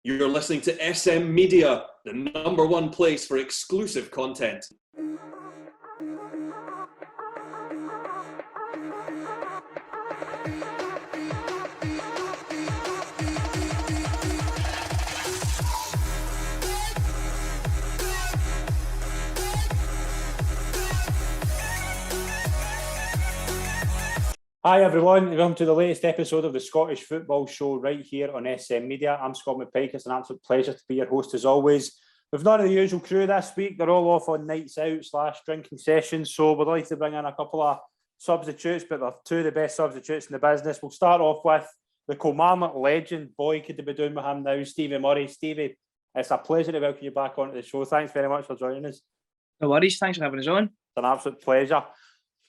You're listening to SM Media, the #1 place for exclusive content. Hi everyone, welcome to the latest episode of the Scottish Football Show right here on SM Media. I'm Scott McPike. It's an absolute pleasure to be your host as always. We've none of the usual crew this week. They're all off on nights out / drinking sessions, so we'd like to bring in a couple of substitutes, but they're two of the best substitutes in the business. We'll start off with the Kilmarnock legend. Boy, could they be doing with him now, Stevie Murray. Stevie, it's a pleasure to welcome you back onto the show. Thanks very much for joining us. No worries, thanks for having us on. It's an absolute pleasure.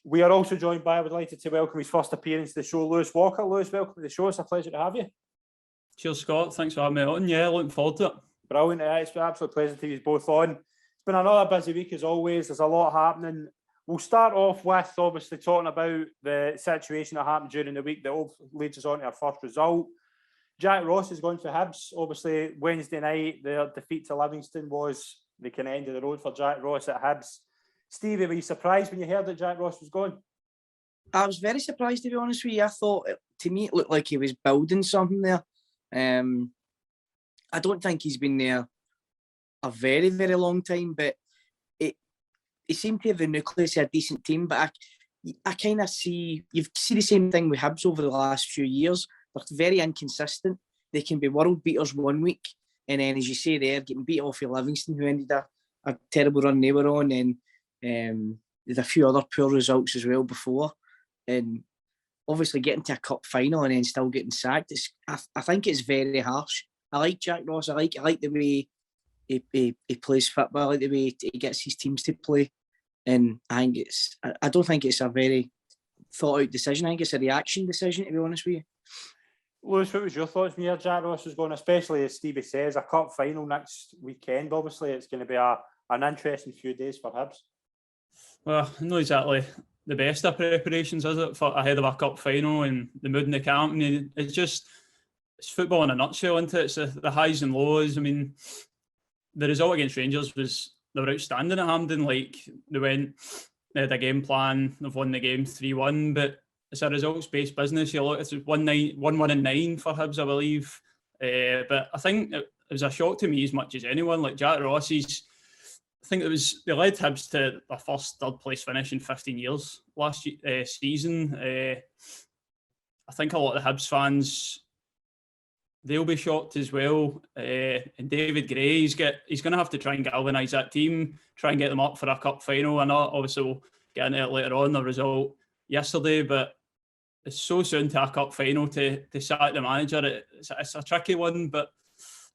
We are also joined by, I would like to welcome his first appearance to the show, Lewis Walker. Lewis, welcome to the show. It's a pleasure to have you. Cheers, Scott. Thanks for having me on. Yeah, looking forward to it. Brilliant. It's been an absolute pleasure to you both on. It's been another busy week as always. There's a lot happening. We'll start off with obviously talking about the situation that happened during the week that leads us on to our first result. Jack Ross has gone for Hibs. Obviously, Wednesday night, their defeat to Livingston was the kind of end of the road for Jack Ross at Hibs. Stevie, were you surprised when you heard that Jack Ross was gone? I was very surprised, to be honest with you. I thought, to me, it looked like he was building something there. I don't think he's been there a very, very long time, but he seemed to have the nucleus of a decent team. But I kind of see the same thing with Hibs over the last few years. They're very inconsistent. They can be world beaters one week, and then, as you say there, getting beat off of Livingston, who ended a terrible run they were on, and there's a few other poor results as well before, and obviously getting to a cup final and then still getting sacked. I think it's very harsh. I like Jack Ross. I like the way he plays football. I like the way he gets his teams to play, and I don't think it's a very thought out decision. I think it's a reaction decision, to be honest with you. Lewis, what was your thoughts when you heard Jack Ross was going, especially as Stevie says, a cup final next weekend? Obviously, it's going to be an interesting few days for Hibs. Well, not exactly the best of preparations, is it, for ahead of a cup final and the mood in the camp? I mean, it's football in a nutshell, isn't it? It's the highs and lows. I mean, the result against Rangers they were outstanding at Hampden. Like, they had a game plan, they've won the game 3-1, but it's a results-based business. You look, it's 1-1-9 for Hibs, I believe. But I think it was a shock to me as much as anyone. Like, Jack Ross, I think they led Hibs to their first third place finish in 15 years last season. I think a lot of the Hibs fans, they'll be shocked as well. And David Gray, he's going to have to try and galvanise that team, try and get them up for a cup final. And obviously we'll get into it later on, the result yesterday, but it's so soon to a cup final to sack the manager. It's a tricky one, but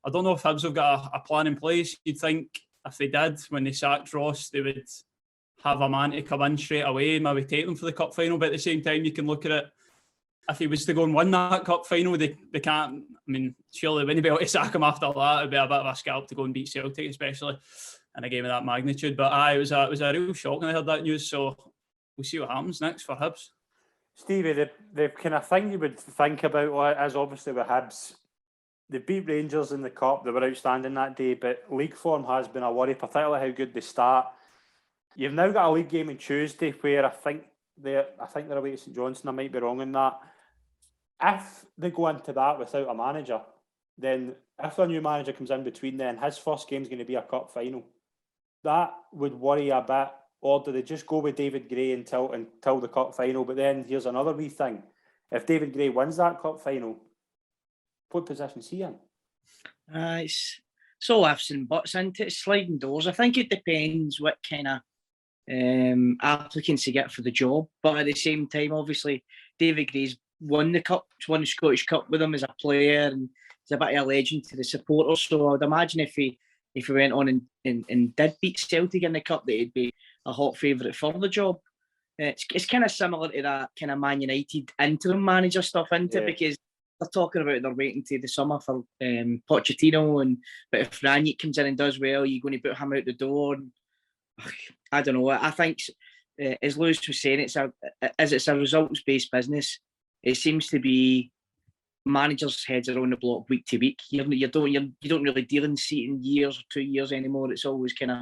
I don't know if Hibs have got a plan in place. You'd think if they did, when they sacked Ross, they would have a man to come in straight away, maybe take them for the cup final. But at the same time, you can look at it, if he was to go and win that cup final, they can't. I mean, surely they wouldn't be able to sack him after that. It'd be a bit of a scalp to go and beat Celtic, especially in a game of that magnitude. But it was a real shock when I heard that news. So we'll see what happens next for Hibs. Stevie, the kind of thing you would think about is obviously with Hibs, they beat Rangers in the cup. They were outstanding that day, but league form has been a worry, particularly how good they start. You've now got a league game on Tuesday where I think they're away to St Johnstone. I might be wrong in that. If they go into that without a manager, then if a new manager comes in between then, his first game is going to be a cup final. That would worry a bit. Or do they just go with David Gray until the cup final? But then here's another wee thing. If David Gray wins that cup final, what position is he in? It's all ifs and buts, isn't it? It's sliding doors. I think it depends what kind of applicants you get for the job. But at the same time, obviously, David Gray's won the cup, won the Scottish Cup with him as a player, and he's a bit of a legend to the supporters. So I would imagine if he went on and did beat Celtic in the cup, that he'd be a hot favourite for the job. It's kind of similar to that kind of Man United interim manager stuff, isn't it? Because they're talking about they're waiting to the summer for Pochettino, but if Ranić comes in and does well, you're going to put him out the door. I don't know. I think, as Lewis was saying, it's a results-based business. It seems to be managers' heads are on the block week to week. You don't really deal in seating years or 2 years anymore. It's always kind of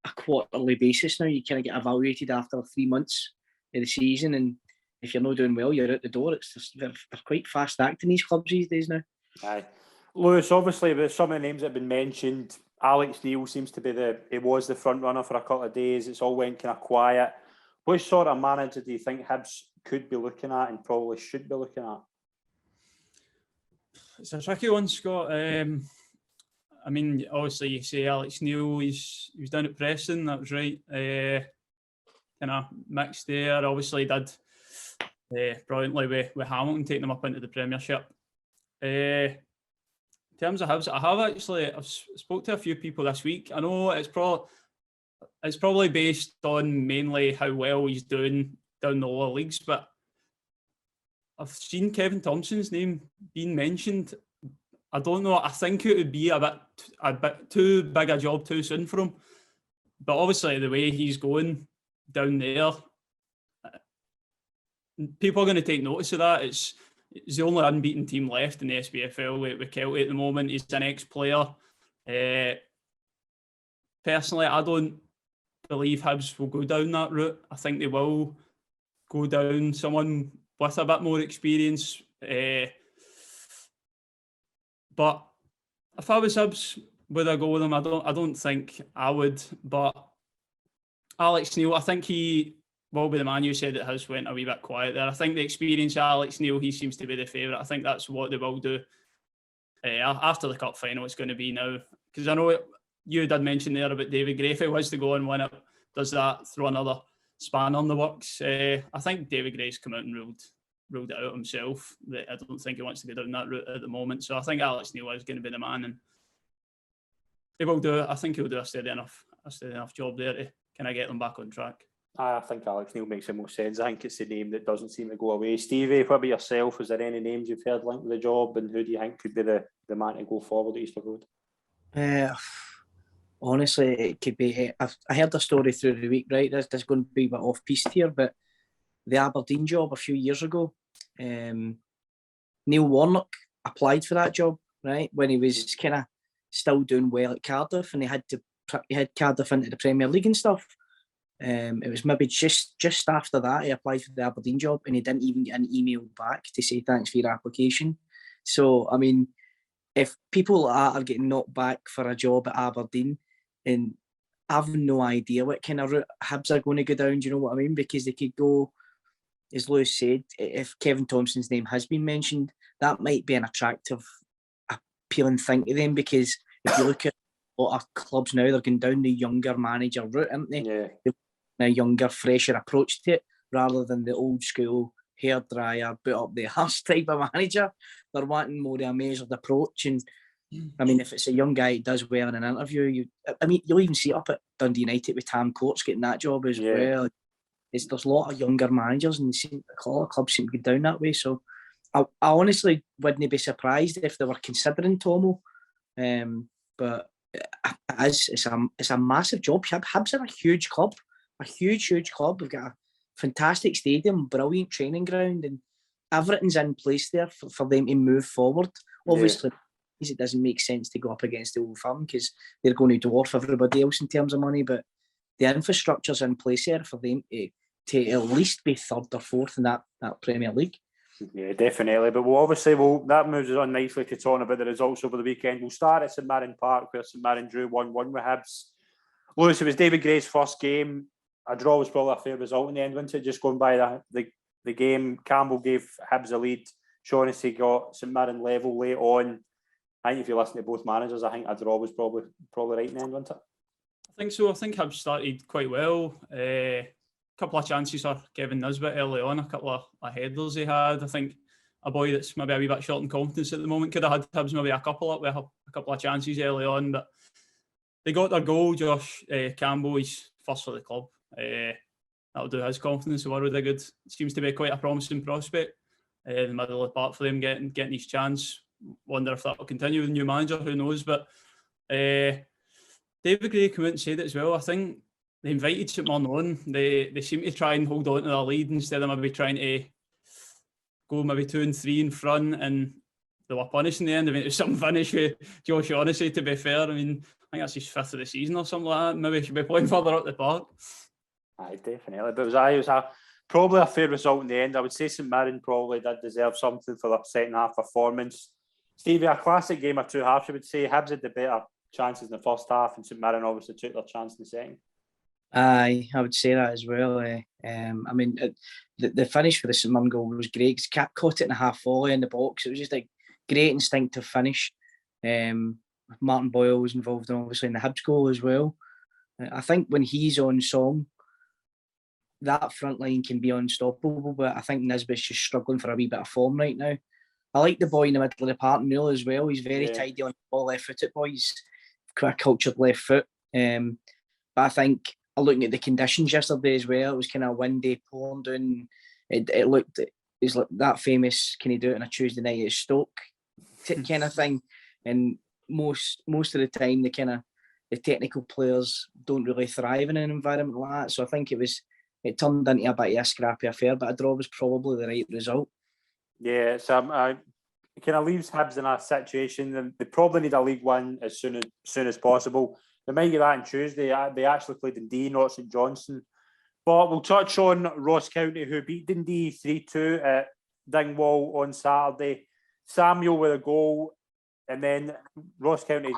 a quarterly basis now. You kind of get evaluated after 3 months of the season, and if you're not doing well, you're out the door. It's just, they're quite fast acting, these clubs these days now. Aye. Lewis, obviously with some of the names that have been mentioned, Alex Neil seems to be he was the front runner for a couple of days. It's all went kind of quiet. What sort of manager do you think Hibs could be looking at and probably should be looking at? It's a tricky one, Scott. I mean, obviously you say Alex Neil, he was down at Preston, that was right. Kind of mixed there. Obviously did brilliantly with Hamilton, taking them up into the Premiership. In terms of Hibs, I've spoke to a few people this week. I know it's probably based on mainly how well he's doing down the lower leagues, but I've seen Kevin Thompson's name being mentioned. I don't know. I think it would be a bit too big a job too soon for him. But obviously, the way he's going down there, people are going to take notice of that. It's the only unbeaten team left in the SPFL with Kelty at the moment. He's an ex-player. Personally, I don't believe Hibs will go down that route. I think they will go down someone with a bit more experience. But if I was Hibs, would I go with him? I don't think I would. But Alex Neil, I think he will be the man. You said that Hibs went a wee bit quiet there. I think the experience of Alex Neil, he seems to be the favourite. I think that's what they will do after the cup final. It's going to be now, because I know you did mention there about David Gray. If he was to go and win it, does that throw another span on the works? I think David Gray's come out and ruled it out himself. I don't think he wants to go down that route at the moment. So I think Alex Neil is going to be the man, and he will do it. I think he'll do a steady enough job there to kind of get them back on track. I think Alex Neil makes the most sense. I think it's the name that doesn't seem to go away. Stevie, what about yourself? Is there any names you've heard linked with the job, and who do you think could be the man to go forward at Easter Road? Honestly, it could be. I heard a story through the week, right? This is going to be a bit off-piste here, but the Aberdeen job a few years ago, Neil Warnock applied for that job, right, when he was kind of still doing well at Cardiff, and he had Cardiff into the Premier League and stuff. It was maybe just after that he applied for the Aberdeen job, and he didn't even get an email back to say thanks for your application. So, I mean, if people are getting knocked back for a job at Aberdeen, and I've no idea what kind of route Hibs are going to go down, do you know what I mean? Because they could go, as Lewis said, if Kevin Thompson's name has been mentioned, that might be an attractive, appealing thing to them, because if you look at a lot of clubs now, they're going down the younger manager route, aren't they? Yeah. A younger, fresher approach to it, rather than the old school hairdryer, boot up the arse type of manager. They're wanting more of a measured approach. And I mean, if it's a young guy who does well in an interview, you'll even see it up at Dundee United with Tam Courts getting that job as well. There's a lot of younger managers, and a lot of clubs seem to go down that way. So I honestly wouldn't be surprised if they were considering Tomo. But it's a massive job. Hibs are a huge club. A huge club. We've got a fantastic stadium, brilliant training ground, and everything's in place there for them to move forward. Obviously, it doesn't make sense to go up against the Old Firm because they're going to dwarf everybody else in terms of money, but the infrastructure's in place there for them to at least be third or fourth in that Premier League. Yeah, definitely. But that moves us on nicely to talking about the results over the weekend. We'll start at St Mirren Park, where St Mirren drew 1-1 with Hibs. Lewis, it was David Gray's first game. A draw was probably a fair result in the end, wasn't it? Just going by the game, Campbell gave Hibs a lead. Shaughnessy got St Mirren level late on. I think if you listen to both managers, I think a draw was probably right in the end, wasn't it? I think so. I think Hibs started quite well. A couple of chances for Kevin Nisbet early on, a couple of headers he had. I think a boy that's maybe a wee bit short in confidence at the moment could have had Hibs maybe a couple of chances early on, but they got their goal. Josh Campbell, he's first for the club. That'll do his confidence the world of good. Seems to be quite a promising prospect. The middle of the park for them getting his chance. Wonder if that will continue with the new manager. Who knows? But David Gray came out and said it as well. I think they invited St Mirren on. They seem to try and hold on to their lead instead of maybe trying to go maybe 2 and 3 in front, and they were punished in the end. I mean, it was some finish with Josh O'Shea, to be fair. I mean, I think that's his 5th of the season or something like that. Maybe he should be playing further up the park. Aye, definitely. But it was probably a fair result in the end. I would say St Mirren probably did deserve something for their second half performance. Stevie, a classic game of 2 halves, you would say. Hibs had the better chances in the first half, and St Mirren obviously took their chance in the second. Aye, I would say that as well. I mean, the finish for the St Mirren goal was great. Cap caught it in a half volley in the box. It was just like great instinctive finish. Martin Boyle was involved, obviously, in the Hibs goal as well. I think when he's on song, that front line can be unstoppable, but I think Nisbet's just struggling for a wee bit of form right now. I like the boy in the middle of the park, Newell, as well. He's very tidy on the ball, left-footed boy. He's quite a cultured left foot. But I think, looking at the conditions yesterday as well, it was kind of windy, pouring down. It looked, it's like that famous, can you do it on a Tuesday night at Stoke kind of thing. And most of the time, the technical players don't really thrive in an environment like that. So I think it turned into a bit of a scrappy affair, but a draw was probably the right result. Yeah, so it kind of leaves Hibs in a situation, and they probably need a League One as soon as possible. They might get that on Tuesday. They actually played Dundee, not St Johnstone. But we'll touch on Ross County, who beat Dundee 3-2 at Dingwall on Saturday. Samuel with a goal, and then Ross County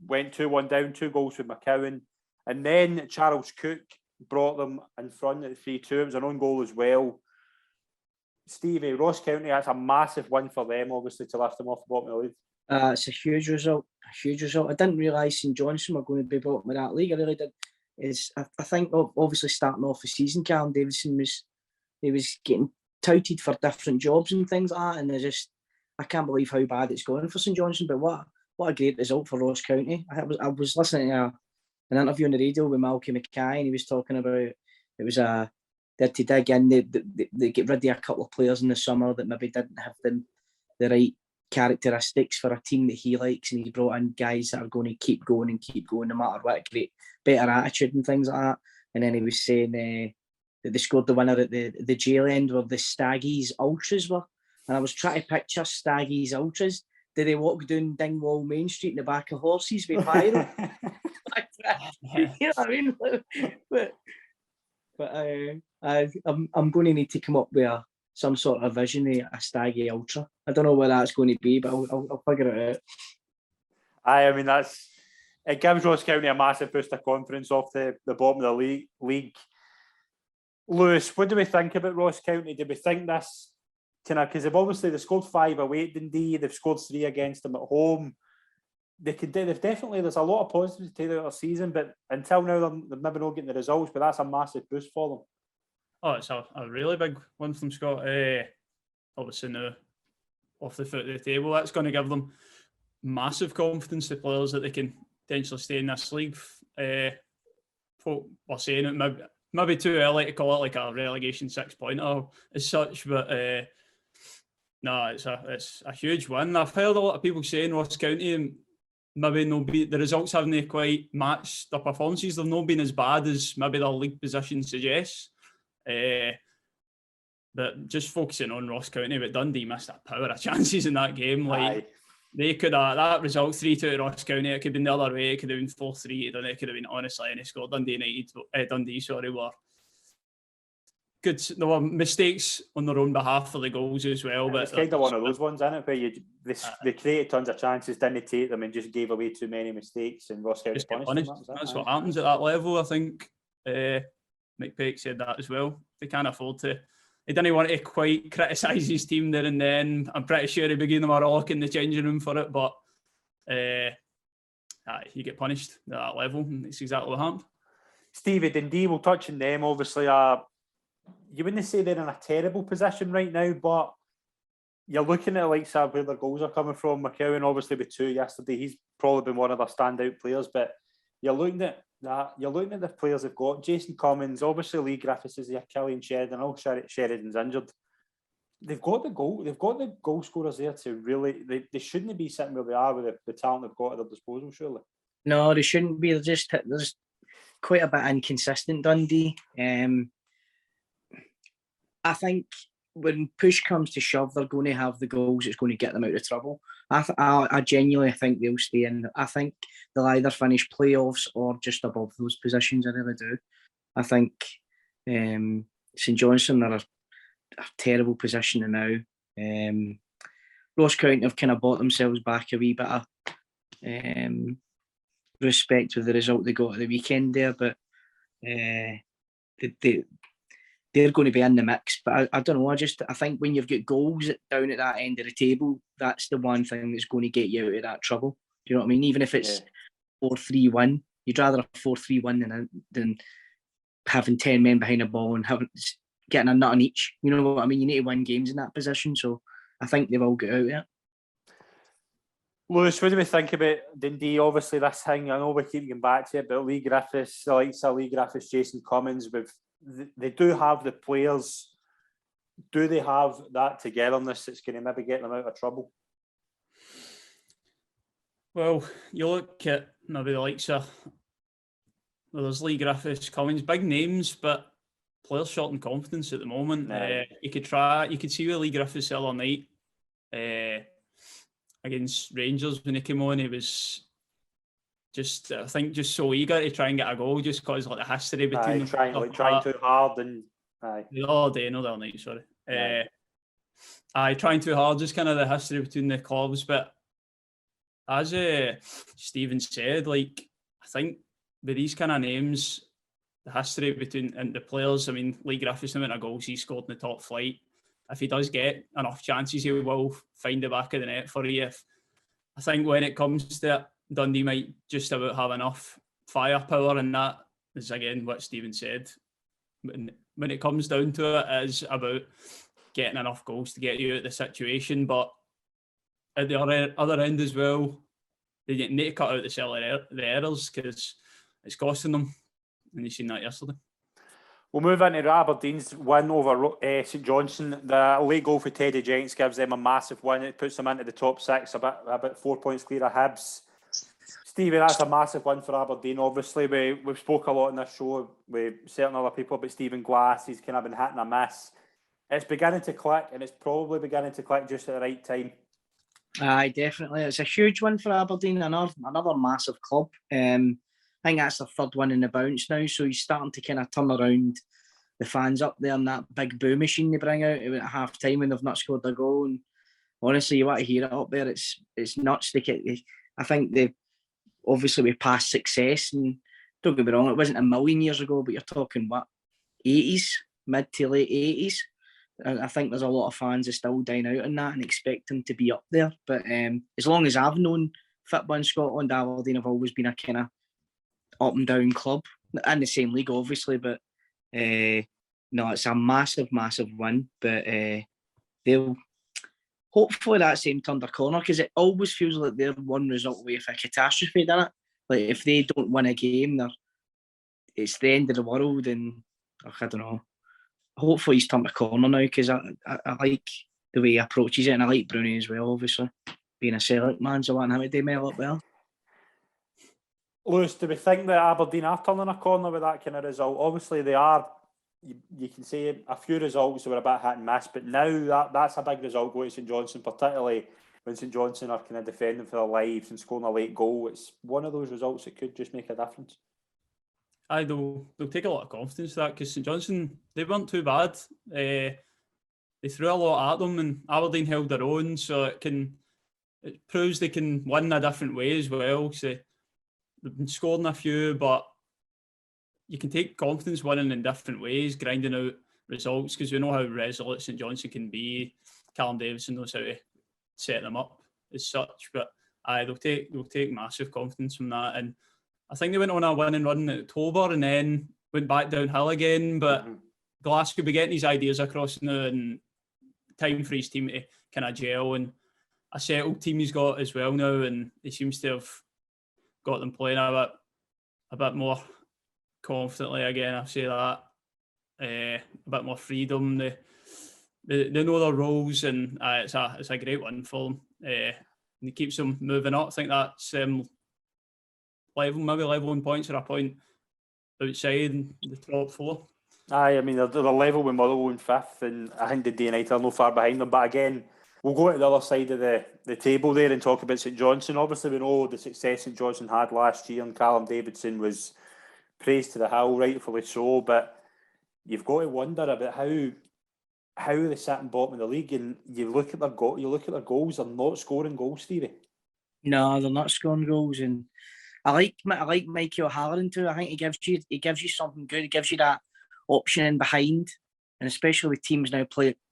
went 2-1 down, 2 goals with McCowan. And then Charles Cook brought them in front at 3-2. It was an own goal as well. Stevie, Ross County, that's a massive win for them, obviously, to lift them off the bottom of the league. It's a huge result. I didn't realise St Johnstone were going to be bottom of that league. I really did. I think obviously starting off the season, Callum Davidson was getting touted for different jobs and things like that, and I can't believe how bad it's going for St Johnstone. But what a great result for Ross County. I was listening to an interview on the radio with Malky Mackay, and he was talking about it was they had to dig in. They get rid of a couple of players in the summer that maybe didn't have the right characteristics for a team that he likes, and he brought in guys that are going to keep going no matter what. Great, better attitude and things like that. And then he was saying that they scored the winner at the jail end where the Staggies Ultras were. And I was trying to picture Staggies Ultras. Did they walk down Dingwall Main Street in the back of horses with pyro? You know what I mean? But I'm going to need to come up with some sort of vision of a Staggy Ultra. I don't know where that's going to be, but I'll figure it out. I mean, it gives Ross County a massive boost of confidence off the bottom of the league. Lewis, what do we think about Ross County? Do we think this because they scored 5 away at Dundee, they've scored 3 against them at home. There's a lot of positives to take out of their season, but until now they're maybe not getting the results, but that's a massive boost for them. Oh, it's a really big one from Scott. Obviously now off the foot of the table, that's going to give them massive confidence to players that they can potentially stay in this league. Folk were saying it maybe too early to call it like a relegation 6-pointer as such, but no, it's a huge win. I've heard a lot of people saying Ross County maybe the results haven't quite matched their performances. They've not been as bad as maybe their league position suggests. But just focusing on Ross County, but Dundee missed a power of chances in that game. Like they could have that result 3-2 to Ross County. It could have been the other way. It could have been 4-3. It could have been honestly any score. Dundee were good. There were mistakes on their own behalf for the goals as well. But it's kind of one of those ones, isn't it? Where they created tons of chances, didn't take them, and just gave away too many mistakes, and Ross County punished them. That's what happens at that level. I think Mike Peck said that as well. They can't afford to. He didn't want to quite criticise his team there and then. I'm pretty sure he began them a rollick in the changing room for it, but you get punished at that level, and it's exactly what happened. Stevie, Dundee, we'll touch on them. Obviously, you wouldn't say they're in a terrible position right now, but you're looking at where their goals are coming from. McCowan, obviously, with 2 yesterday, he's probably been one of their standout players, but you're looking at the players they've got. Jason Cummins, obviously Lee Griffiths is there, Killian Sheridan. Sheridan's injured. They've got the goal scorers there to really. They shouldn't be sitting where they are with the talent they've got at their disposal. Surely. No, they shouldn't be. They're just quite a bit inconsistent. Dundee. I think when push comes to shove, they're going to have the goals that's going to get them out of trouble. I genuinely think they'll stay in. I think they'll either finish playoffs or just above those positions. I really do. I think St Johnstone are a terrible position now. Ross County have kind of bought themselves back a wee bit of respect with the result they got at the weekend there, but they're going to be in the mix. But I don't know. I think when you've got goals down at that end of the table, that's the one thing that's going to get you out of that trouble. Do you know what I mean? Even if it's 4-3 win, you'd rather a 4-3 win than having 10 men behind the ball and getting a nut on each. You know what I mean? You need to win games in that position. So I think they've all got out there. Lewis, what do we think about Dundee? Obviously, this thing, I know we keep getting back to it, but Lee Griffiths, the likes of Lee Griffiths, Jason Cummins, they do have the players. Do they have that togetherness that's going to maybe get them out of trouble? Well, you look at maybe the likes of, well, there's Lee Griffiths, Cummins, big names, but players short in confidence at the moment. You could see with Lee Griffiths the other night against Rangers when he came on, he was just, I think, just so eager to try and get a goal just because like the history between them. Trying too hard and the other night, sorry. Trying too hard, just kind of the history between the clubs. But as Stephen said, like, I think with these kind of names, the history between and the players, I mean, Lee Griffiths, the amount of goals he scored in the top flight, if he does get enough chances, he will find the back of the net for you. I think when it comes to it, Dundee might just about have enough firepower, and that is again what Stephen said. When it comes down to it, it is about getting enough goals to get you out of the situation. But at the other end as well, they need to cut out the errors because it's costing them, and you've seen that yesterday. We'll move into Aberdeen's win over St Johnstone. The late goal for Teddy Jenks gives them a massive win. It puts them into the top six, about 4 points clear of Hibs. Stevie, that's a massive win for Aberdeen. Obviously, we've spoke a lot in this show with certain other people about Stephen Glass. He's kind of been hitting a miss. It's beginning to click, and it's probably beginning to click just at the right time. Aye, definitely. It's a huge win for Aberdeen, another massive club. I think that's the third one in the bounce now, so he's starting to kind of turn around the fans up there and that big boo machine they bring out at half time when they've not scored a goal. And honestly, you want to hear it up there. It's nuts. I think we've passed success, and don't get me wrong, it wasn't a million years ago, but you're talking 80s, mid to late 80s. I think there's a lot of fans that still dine out on that and expect them to be up there. But as long as I've known football in Scotland, Aberdeen have always been a kind of up and down club in the same league, obviously. But no, it's a massive, massive win. But they'll hopefully that same turned a corner, because it always feels like they're one result away from a catastrophe, doesn't it? Like if they don't win a game, it's the end of the world. And I don't know. Hopefully he's turned a corner now, because I like the way he approaches it, and I like Brownie as well, obviously. Being a Celtic man, so I want him to do well up there. Lewis, do we think that Aberdeen are turning a corner with that kind of result? Obviously they are. You can say a few results were a bit hit and miss, but now that's a big result going to St Johnstone, particularly when St Johnstone are kind of defending for their lives and scoring a late goal. It's one of those results that could just make a difference. They'll take a lot of confidence to that, because St Johnstone, they weren't too bad. They threw a lot at them, and Aberdeen held their own, so it proves they can win a different way as well. So they've been scoring a few, but you can take confidence winning in different ways, grinding out results, because we know how resolute St Johnstone can be. Callum Davison knows how to set them up as such, but they'll take massive confidence from that. And I think they went on a winning run in October and then went back downhill again. But Glass could be getting his ideas across now, and time for his team to kind of gel, and a settled team he's got as well now, and he seems to have got them playing a bit more confidently again. I say that a bit more freedom. They know their roles, and it's a great win for them. And it keeps them moving up. I think that's leveling points or a point outside the top four. Aye, I mean, they're level with Motherwell in fifth, and I think Dundee United are no far behind them. But again, we'll go to the other side of the table there and talk about St Johnstone. Obviously, we know the success St Johnstone had last year, and Callum Davidson was praised to the hill, rightfully so. But you've got to wonder about how they sat in bottom of the league, and you look at their goals. They're not scoring goals, Stevie. No, they're not scoring goals, and I like Michael O'Halloran too. I think he gives you something good. He gives you that option in behind, and especially with teams now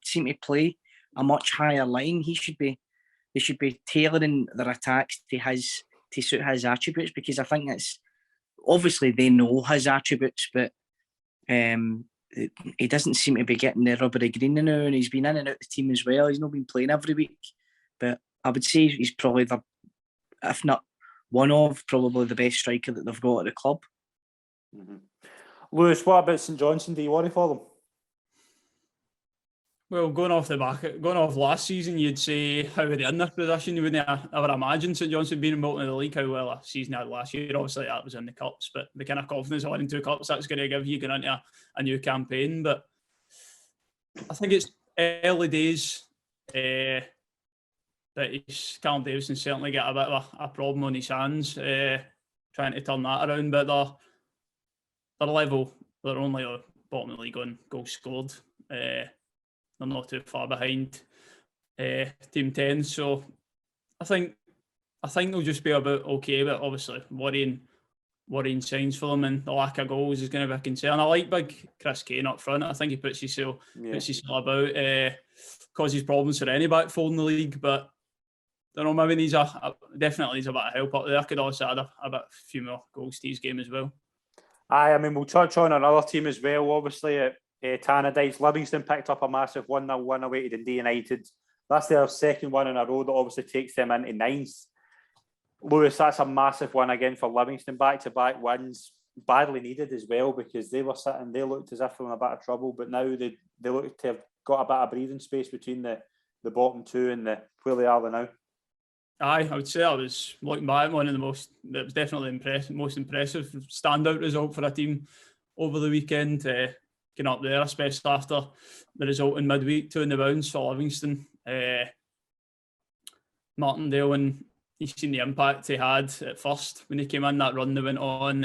seem to play a much higher line. They should be tailoring their attacks to suit his attributes, because I think it's obviously they know his attributes, but he doesn't seem to be getting the rubbery green now, and he's been in and out the team as well. He's not been playing every week, but I would say he's probably if not one of, probably the best striker that they've got at the club. Mm-hmm. Lewis, what about St Johnstone? Do you worry for them? Well, going off last season, you'd say how are they in this position? You wouldn't ever imagine St Johnstone being involved in the league, how well a season they had last year. Obviously, that was in the cups, but the kind of confidence of winning 2 cups that's going to give you going into a new campaign. But I think it's early days. But Callum Davidson certainly got a bit of a problem on his hands, trying to turn that around. But they're level. They're only bottom of the league on goals scored. They're not too far behind Team 10. So I think they'll just be about okay. But obviously worrying signs for them, and the lack of goals is going to be a concern. I like big Chris Kane up front. I think he puts himself about, causes problems for any back four in the league, but I don't know, maybe definitely needs a bit of help up there. Could also add a few more goals to his game as well. Aye, I mean, we'll touch on another team as well. Obviously, at Tynecastle, Livingston picked up a massive 1-0 win away to Dundee United. That's their second one in a row that obviously takes them into ninth. Lewis, that's a massive one again for Livingston. Back-to-back wins, badly needed as well, because they looked as if they were in a bit of trouble, but now they look to have got a bit of breathing space between the bottom two and where they are now. Aye, I would say I was looking back one of the most impressive standout result for a team over the weekend. Getting up there, especially after the result in midweek, 2 in the bounce for Livingston. Martindale, and you've seen the impact he had at first when he came in, that run they went on.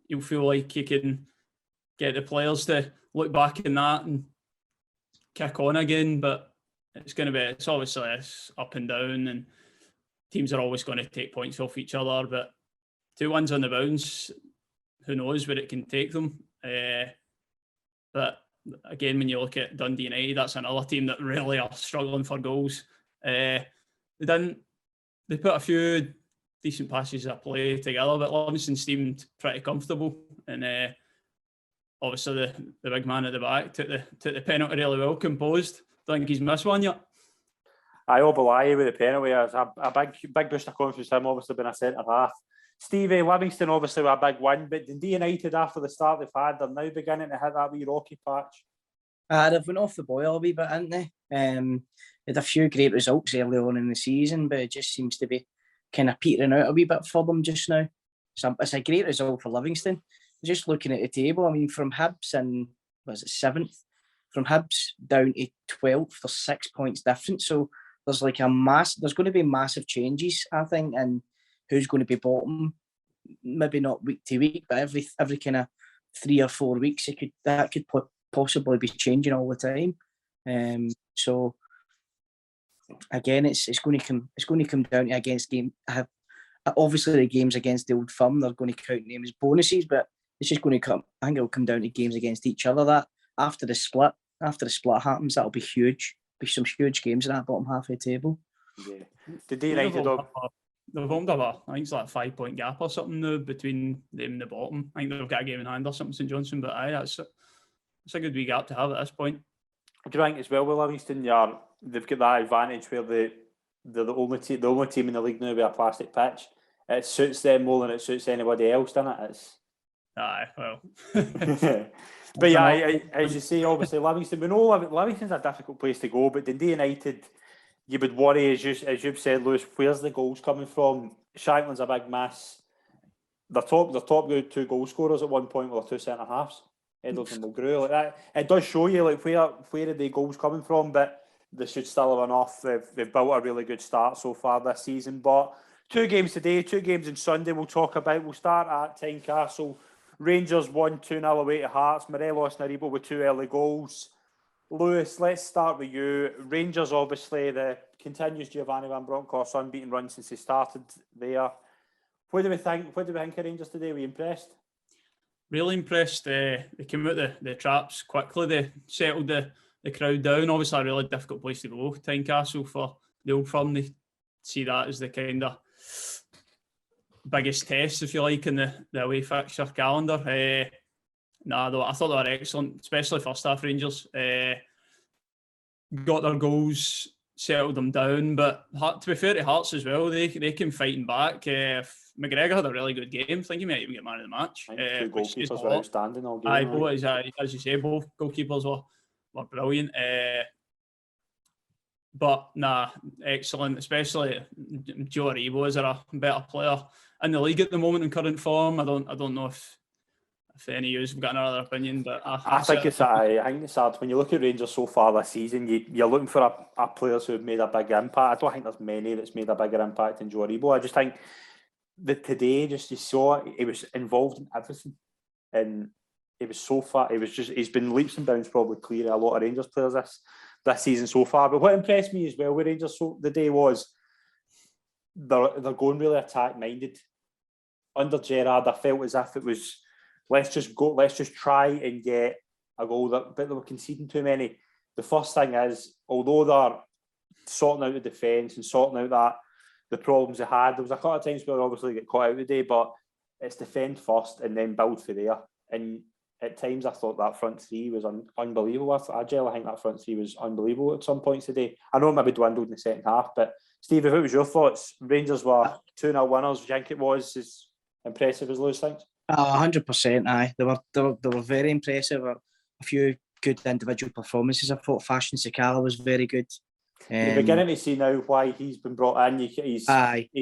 You'll feel like he can get the players to look back in that and kick on again, but it's obviously up and down, and teams are always going to take points off each other, but 2 wins on the bounce, who knows where it can take them. But again, when you look at Dundee United, that's another team that really are struggling for goals. They put a few decent passes of play together, but Livingston seemed pretty comfortable, and obviously the big man at the back took the penalty really well, composed. Don't think he's missed one yet. Obalaye with the penalty, a big boost of confidence for him, obviously being a centre half. Stevie, Livingston obviously were a big win, but Dundee United, after the start they've had, they're now beginning to hit that wee rocky patch. They've went off the boil a wee bit, haven't they? Had a few great results early on in the season, but it just seems to be kind of petering out a wee bit for them just now. So it's a great result for Livingston. Just looking at the table, I mean, from Hibs and was it 7th? From Hibs down to 12th, there's 6 points difference. So there's like there's going to be massive changes, I think, and who's going to be bottom. Maybe not week to week, but every kind of 3 or 4 weeks, that could possibly be changing all the time. So again, it's going to come down to against game. Obviously, the games against the Old Firm, they're going to count them as bonuses, but it's just going to come. I think it'll come down to games against each other. That after the split happens, that'll be huge. Be some huge games in that bottom half of the table. Yeah, they've opened up I think it's like a 5-point gap or something now between them and the bottom. I think they've got a game in hand or something, St Johnstone, but that's a good wee gap to have at this point. Do you think as well with Livingston, they've got that advantage where they're the only team in the league now with a plastic pitch. It suits them more than it suits anybody else, doesn't it? Aye, well. But yeah, as you say, obviously Livingston, we know Livingston's a difficult place to go, but Dundee United, you would worry, as you've said, Lewis, where's the goals coming from? Shankland's a big miss. Their top 2 goal scorers at one point were 2 centre halves. Edwards and Mulgrew, like that. It does show you like where are the goals coming from, but they should still have enough. They've built a really good start so far this season. But 2 games today, 2 games on Sunday we'll talk about. We'll start at Tynecastle. Rangers won 2-0 away to Hearts. Morelos and Aribo with 2 early goals. Lewis, let's start with you. Rangers, obviously, the continues Giovanni Van Bronckhorst's unbeaten run since he started there. What do we think of Rangers today? Were you impressed? Really impressed. They came out the traps quickly. They settled the crowd down. Obviously, a really difficult place to go, Tynecastle, for the Old Firm. They see that as the kind of biggest test, if you like, in the away fixture calendar. I thought they were excellent, especially first half Rangers. Got their goals, settled them down, but to be fair to Hearts as well, they came fighting back. McGregor had a really good game. I think he might even get man of the match. 2 goalkeepers were outstanding all game. As you say, both goalkeepers were brilliant. But excellent, especially Joe Aribo. Is there a better player in the league at the moment in current form? I don't know if any of you have got another opinion, but I think it's hard. When you look at Rangers so far this season, you're looking for a players who have made a big impact. I don't think there's many that's made a bigger impact than Joe Aribo. I just think that today, just you saw he was involved in everything, and he was so far. He's been leaps and bounds probably clear a lot of Rangers players this season so far. But what impressed me as well with Rangers the day was they're going really attack minded. Under Gerrard, I felt as if it was let's just try and get a goal, but they were conceding too many. The first thing is, although they're sorting out the defence and sorting out the problems they had, there was a couple of times where they obviously get caught out today, but it's defend first and then build for there. And at times I thought that front three was unbelievable. I generally think that front three was unbelievable at some points today. I know it maybe dwindled in the second half, but Stevie, what was your thoughts? Rangers were 2-0 winners. Do you think it was as impressive as Lewis thinks? 100%. Aye, they were very impressive. A few good individual performances. I thought Fashion Sakala was very good. You're beginning to see now why he's been brought in. He's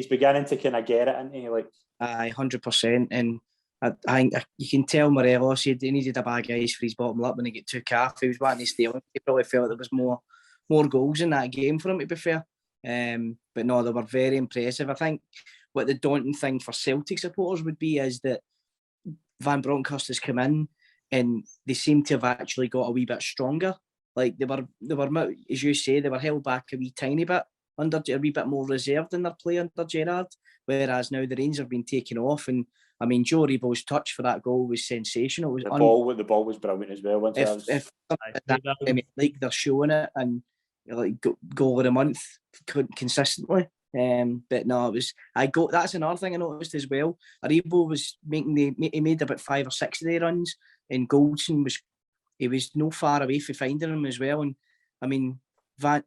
beginning to kind of get it, isn't he? Like, 100%. And I think you can tell Morelos he needed a bag of ice for his bottom lip when he got 2 calf. He was wanting to steal. He probably felt there was more goals in that game for him, to be fair. But no, they were very impressive. I think what the daunting thing for Celtic supporters would be is that Van Bronckhorst has come in and they seem to have actually got a wee bit stronger. Like they were, as you say, they were held back a wee tiny bit, under a wee bit more reserved in their play under Gerrard. Whereas now the Rangers have been taken off, and I mean Joe Aribo's touch for that goal was sensational. It was the ball was brilliant as well. If like they're showing it and like goal of the month consistently. But no, it was. That's another thing I noticed as well. Aribo was he made about 5 or 6 of their runs, and Goldson was no far away from finding him as well. And I mean, this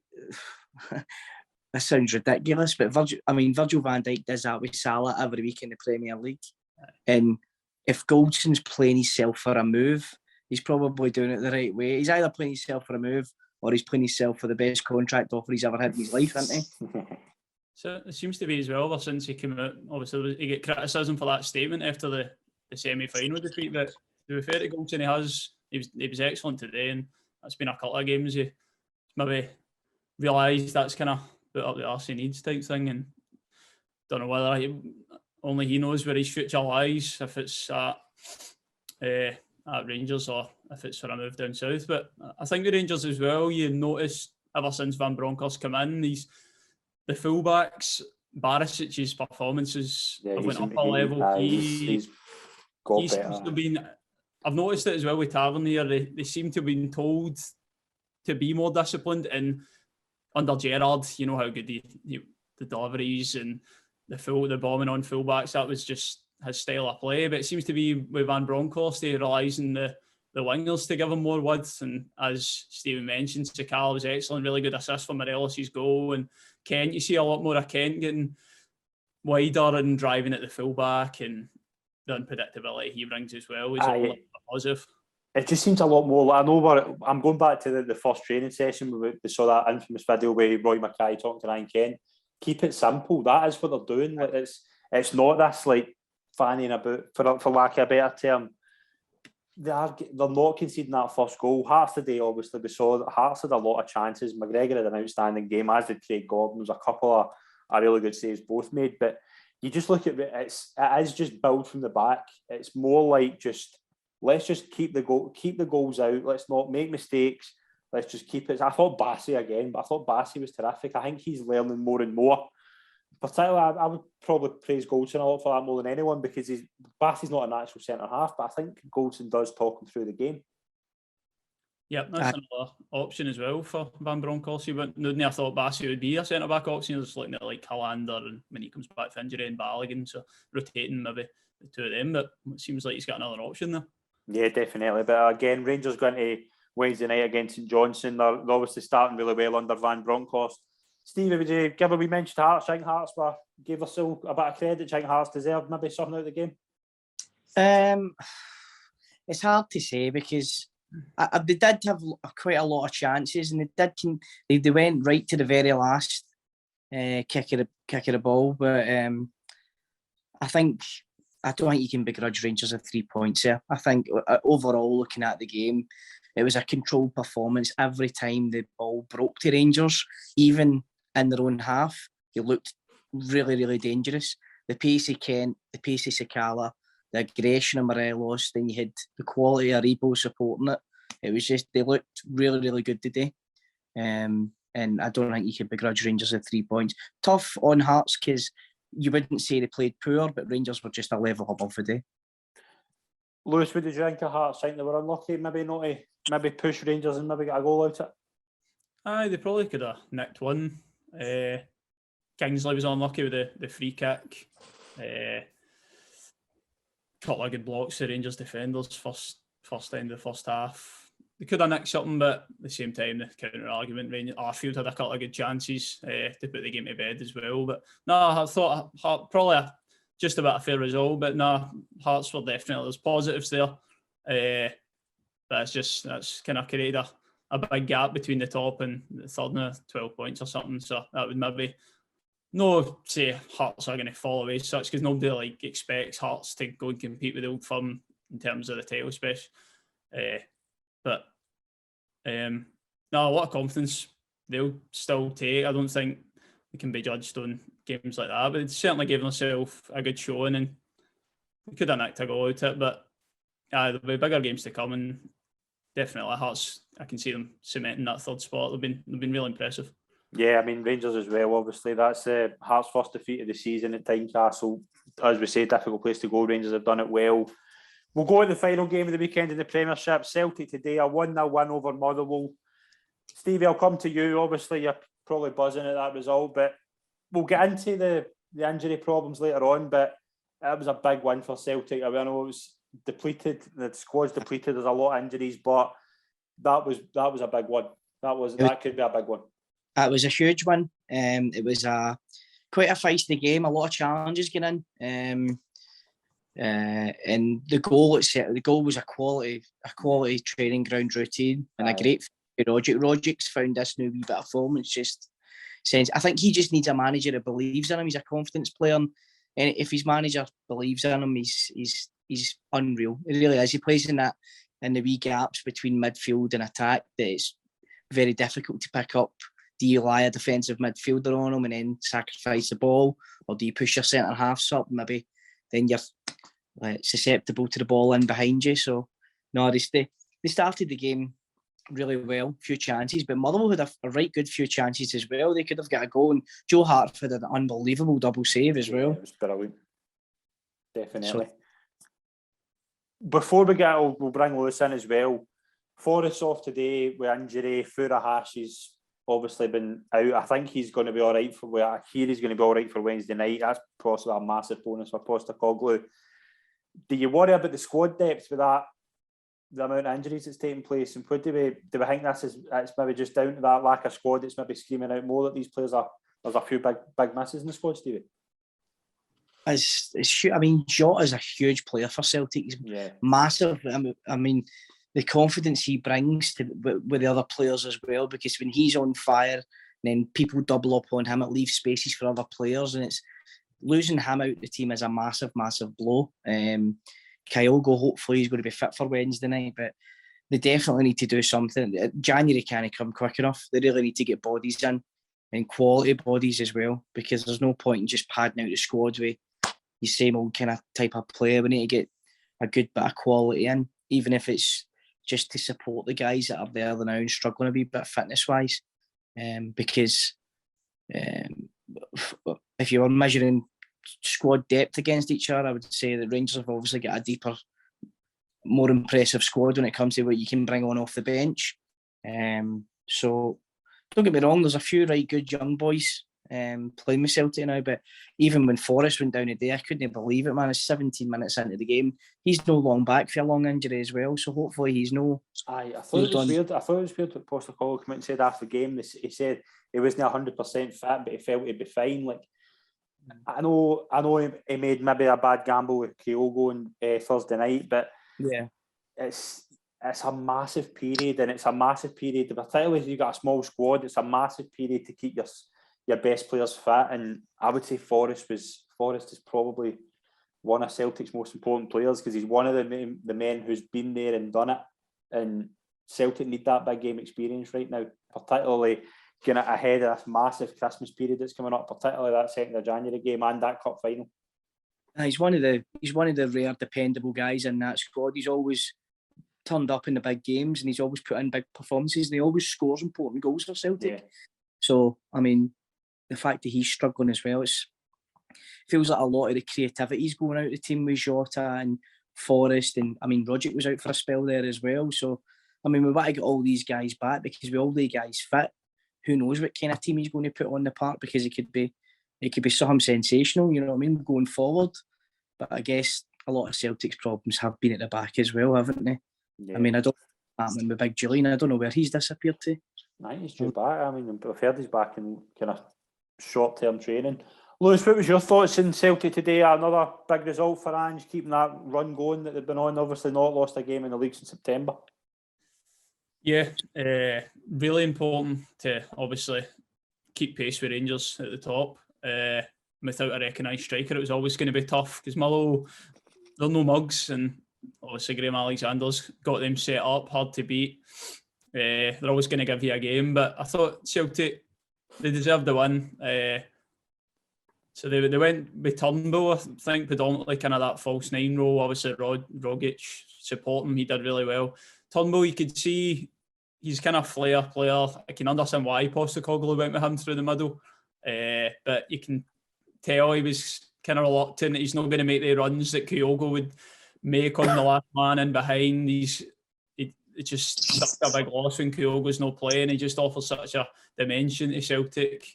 sounds ridiculous, but Virgil van Dijk does that with Salah every week in the Premier League. And if Goldson's playing himself for a move, he's probably doing it the right way. He's either playing himself for a move or he's playing himself for the best contract offer he's ever had in his life, isn't he? So it seems to be as well, ever since he came out, obviously he get criticism for that statement after the semi-final defeat, but to be fair to Goldson, he was excellent today, and that's been a couple of games he maybe realised that's kind of put up the arse he needs type thing, and don't know whether only he knows where his future lies, if it's at Rangers or if it's for a move down south. But I think the Rangers as well, you noticed ever since Van Bronckhorst come in, the fullbacks, Barisic's performances have went up a level. He's got better. Seems to have been, I've noticed it as well with Tavernier. They seem to have been told to be more disciplined, and under Gerrard, you know how good the deliveries and the bombing on fullbacks, that was just his style of play. But it seems to be with Van Bronckhorst, they relies on the wingers to give him more width. And as Stephen mentioned, Sakala was excellent, really good assist for Morelos' goal. And Kent, you see a lot more of Kent getting wider and driving at the fullback, and the unpredictability he brings as well is all positive. It just seems a lot more. I know I'm going back to the first training session where we saw that infamous video where Roy Mackay talking to Ryan Kent. Keep it simple. That is what they're doing. Like it's not this like fanning about, for lack of a better term, they're not conceding that first goal. Hearts today, obviously, we saw that Hearts had a lot of chances. McGregor had an outstanding game, as did Craig Gordon. There was a couple of really good saves both made, but you just look at it, it is just build from the back. It's more like let's just keep the goals out. Let's not make mistakes. Let's just keep it. I thought Bassey again, but I thought Bassey was terrific. I think he's learning more and more. Particularly, I would probably praise Goldson a lot for that more than anyone, because Bassey's not a natural centre half, but I think Goldson does talk him through the game. Yep, that's another option as well for Van Bronckhorst. But I thought Bassey would be a centre back option. Just looking at like Hollander and when he comes back from injury and Balogun, so rotating maybe the two of them. But it seems like he's got another option there. Yeah, definitely. But again, Rangers going to Wednesday night against St Johnstone. They're obviously starting really well under Van Bronckhorst. Stevie, would you give a wee mention to Hearts? I think Hearts gave themselves a bit of credit. I think Hearts deserved maybe something out of the game. It's hard to say because they did have quite a lot of chances, and they went right to the very last kick of the ball. But I don't think you can begrudge Rangers a 3 points there. I think overall, looking at the game, it was a controlled performance every time the ball broke to Rangers, even in their own half. They looked really, really dangerous. The pace of Kent, the pace of Sakala, the aggression of Morelos, then you had the quality of Rebo supporting it. It was just, they looked really, really good today. And I don't think you can begrudge Rangers at 3 points. Tough on Hearts because you wouldn't say they played poor, but Rangers were just a level above the day. Lewis, what did you think of Hearts? I think they were unlucky, maybe push Rangers and maybe get a goal out of it. Aye, they probably could have nicked one. Kingsley was unlucky with the free kick. Couple of good blocks to Rangers defenders first end of the first half. They could have nicked something, but at the same time, the counter argument, Arfield had a couple of good chances to put the game to bed as well. But no, I thought probably just about a fair result. But no, Hearts were definitely, there's positives there. But that's kind of created a big gap between the top and the third now, 12 points or something. So that would maybe no say Hearts are going to fall away such, because nobody expects Hearts to go and compete with the Old Firm in terms of the title space. But no, a lot of confidence they'll still take. I don't think they can be judged on games like that, but they certainly gave themselves a good showing, and they could have nicked a goal out of it. But there'll be bigger games to come, and definitely Hearts, I can see them cementing that third spot. They've been really impressive. Yeah, I mean, Rangers as well, obviously. That's Hearts' first defeat of the season at Tynecastle. As we say, difficult place to go. Rangers have done it well. We'll go to the final game of the weekend in the Premiership. Celtic today, a 1-0 win over Motherwell. Stevie, I'll come to you. Obviously, you're probably buzzing at that result, but we'll get into the injury problems later on, but it was a big win for Celtic. I know it was depleted, the squad's depleted, there's a lot of injuries, but that was a big one. That could be a big one. It was a huge one. It was quite a feisty game, a lot of challenges getting in. And the goal was a quality training ground routine and a great Rogic. Rogic's found this new wee bit of form. It's just sense. I think he just needs a manager that believes in him. He's a confidence player, and if his manager believes in him, he's unreal. It really is. He plays in the wee gaps between midfield and attack that it's very difficult to pick up. Do you lie a defensive midfielder on him and then sacrifice the ball, or do you push your centre halves up? Maybe then you're susceptible to the ball in behind you. So no, they started the game really well, few chances, but Motherwell had a right good few chances as well. They could have got a goal, and Joe Hartford had an unbelievable double save as well. It was brilliant, definitely. Before we get, we'll bring Lewis in as well. Forrest's off today with injury. Furuhashi's obviously been out. I think he's going to be all right I hear he's going to be all right for Wednesday night. That's possibly a massive bonus for Postecoglou. Do you worry about the squad depth with that, the amount of injuries that's taking place? And do we think it's maybe just down to that lack of squad that's maybe screaming out more that these players there's a few big misses in the squad, Stevie? I mean, Jota is a huge player for Celtic. He's massive. I mean, the confidence he brings with the other players as well, because when he's on fire, then people double up on him. It leaves spaces for other players, and it's losing him out the team is a massive, massive blow. Kyogo, hopefully he's going to be fit for Wednesday night, but they definitely need to do something. January can't come quick enough. They really need to get bodies in, and quality bodies as well, because there's no point in just padding out the squad with the same old kind of type of player. We need to get a good bit of quality in, even if it's just to support the guys that are there now and struggling a wee bit fitness-wise. Because if you were measuring squad depth against each other, I would say that Rangers have obviously got a deeper, more impressive squad when it comes to what you can bring on off the bench. So don't get me wrong, there's a few right good young boys playing with Celtic now, but even when Forrest went down today, I couldn't believe it, man. It's 17 minutes into the game. He's no long back for a long injury as well, so hopefully he's no... I thought it was weird. I thought it was weird that Postecoglou came out and said after the game, he said he wasn't 100% fit, but he felt he'd be fine. Like, I know he made maybe a bad gamble with Kyogo on Thursday night, but yeah, it's a massive period, and it's a massive period, particularly if you've got a small squad, it's a massive period to keep your best players fit. And I would say Forrest is probably one of Celtic's most important players, because he's one of the men who's been there and done it, and Celtic need that big game experience right now, particularly kind of ahead of this massive Christmas period that's coming up, particularly that 2nd of January game and that cup final. He's one of the rare dependable guys in that squad. He's always turned up in the big games, and he's always put in big performances, and he always scores important goals for Celtic. Yeah. So, I mean, the fact that he's struggling as well, it feels like a lot of the creativity is going out of the team with Jota and Forrest, and I mean, Rogic was out for a spell there as well. So, I mean, we want to get all these guys back, because with all the guys fit, who knows what kind of team he's going to put on the park, because it could be something sensational, you know what I mean, going forward. But I guess a lot of Celtic's problems have been at the back as well, haven't they? Yeah. I mean, I don't know happening with Big Julian. I don't know where he's disappeared to. I think he's due back. I mean, I've heard he's back in kind of short-term training. Lewis, what was your thoughts in Celtic today? Another big result for Ange, keeping that run going that they've been on. Obviously not lost a game in the league since September. Yeah, really important to obviously keep pace with Rangers at the top. Without a recognised striker, it was always going to be tough, because Motherwell, they're no mugs, and obviously Graham Alexander's got them set up, hard to beat. They're always going to give you a game, but I thought Celtic, they deserved the win. So they went with Turnbull, I think, predominantly kind of that false nine role. Obviously Rogic supporting him, he did really well. Turnbull, you could see he's kind of flair player. I can understand why Postecoglou went with him through the middle, but you can tell he was kind of reluctant. He's not going to make the runs that Kyogo would make on the last man in behind. It's just such a big loss when Kyogo's not playing. He just offers such a dimension to Celtic.